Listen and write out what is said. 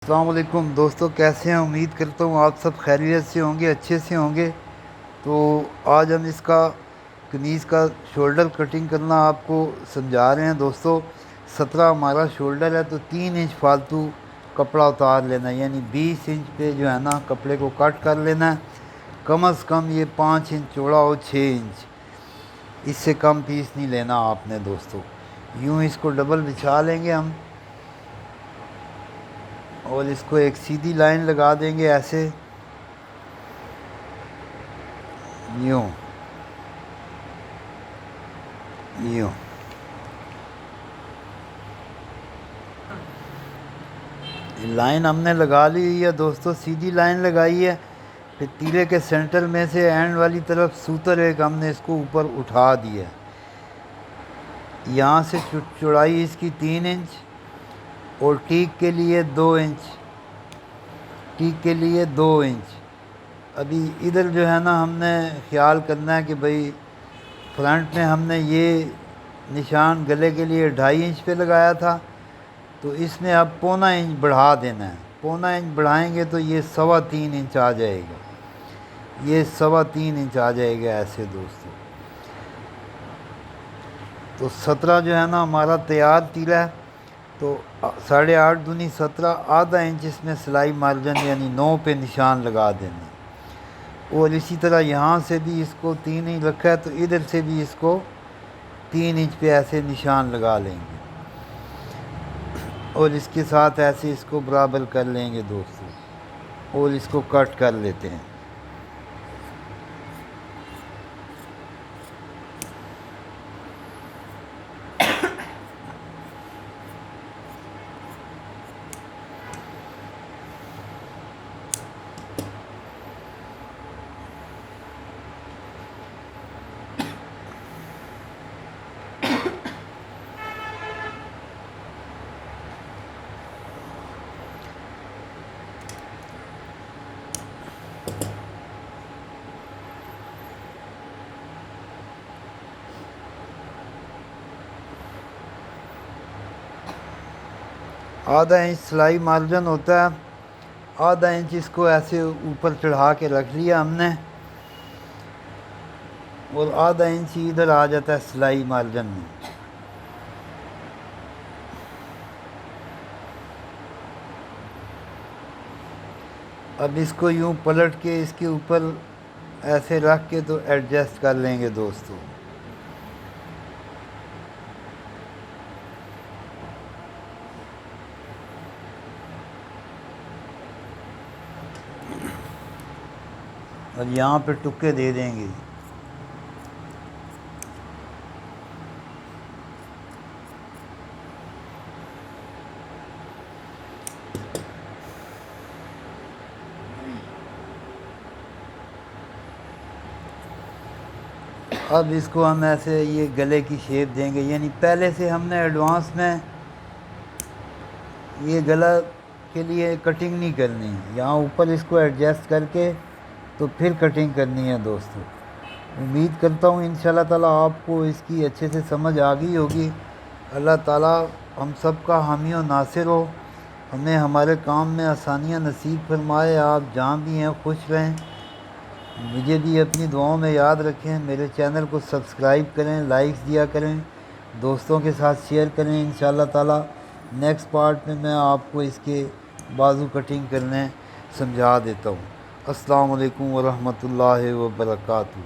السلام علیکم دوستو، کیسے ہیں؟ امید کرتا ہوں آپ سب خیریت سے ہوں گے، اچھے سے ہوں گے۔ تو آج ہم اس کا قمیض کا شولڈر کٹنگ کرنا آپ کو سمجھا رہے ہیں دوستو۔ 17 ہمارا شولڈر ہے تو 3 انچ فالتو کپڑا اتار لینا ہے، یعنی 20 انچ پہ جو ہے نا کپڑے کو کٹ کر لینا ہے۔ کم از کم یہ 5 انچ چوڑا ہو، 6 انچ، اس سے کم پیس نہیں لینا آپ نے دوستو۔ یوں اس کو ڈبل بچھا لیں گے ہم، اور اس کو ایک سیدھی لائن لگا دیں گے ایسے، یوں یوں لائن ہم نے لگا لی ہوئی ہے دوستو، سیدھی لائن لگائی ہے۔ پھر تیرے کے سینٹر میں سے اینڈ والی طرف سوتر ایک ہم نے اس کو اوپر اٹھا دیا ہے۔ یہاں سے چوڑائی اس کی 3 انچ اور ٹیک کے لیے 2 انچ، ٹیک کے لیے 2 انچ۔ ابھی ادھر جو ہے نا ہم نے خیال کرنا ہے کہ بھئی فرنٹ میں ہم نے یہ نشان گلے کے لیے 2.5 انچ پہ لگایا تھا، تو اس میں اب 1.25 انچ بڑھا دینا ہے۔ 1.25 انچ بڑھائیں گے تو یہ 3.25 انچ آ جائے گا، یہ 3.25 انچ آ جائے گا ایسے دوستو۔ تو 17 جو ہے نا ہمارا تیار تیرا ہے، تو 8.5 دونی 17، آدھا انچ اس میں سلائی مارجن یعنی 9 پہ نشان لگا دینا۔ اور اسی طرح یہاں سے بھی اس کو 3 انچ رکھا ہے تو ادھر سے بھی اس کو 3 انچ پہ ایسے نشان لگا لیں گے، اور اس کے ساتھ ایسے اس کو برابر کر لیں گے دوستو، اور اس کو کٹ کر لیتے ہیں۔ آدھا انچ سلائی مارجن ہوتا ہے، آدھا انچ اس کو ایسے اوپر چڑھا کے رکھ لیا ہم نے، اور آدھا انچ ادھر آ جاتا ہے سلائی مارجن میں۔ اب اس کو یوں پلٹ کے اس کے اوپر ایسے رکھ کے تو ایڈجسٹ کر لیں گے دوستو۔ اور یہاں پہ ٹکے دے دیں گے۔ اب اس کو ہم ایسے یہ گلے کی شیپ دیں گے، یعنی پہلے سے ہم نے ایڈوانس میں یہ گلا کے لیے کٹنگ نہیں کرنی ہے، یہاں اوپر اس کو ایڈجسٹ کر کے تو پھر کٹنگ کرنی ہے دوستو۔ امید کرتا ہوں انشاءاللہ تعالیٰ آپ کو اس کی اچھے سے سمجھ آ گئی ہوگی۔ اللہ تعالیٰ ہم سب کا حامی و ناصر ہو، ہمیں ہمارے کام میں آسانیاں نصیب فرمائے۔ آپ جہاں بھی ہیں خوش رہیں، مجھے بھی اپنی دعاؤں میں یاد رکھیں۔ میرے چینل کو سبسکرائب کریں، لائکس دیا کریں، دوستوں کے ساتھ شیئر کریں۔ انشاءاللہ تعالیٰ نیکسٹ پارٹ میں میں آپ کو اس کے بازو کٹنگ کرنے سمجھا دیتا ہوں۔ السلام علیکم ورحمۃ اللہ وبرکاتہ۔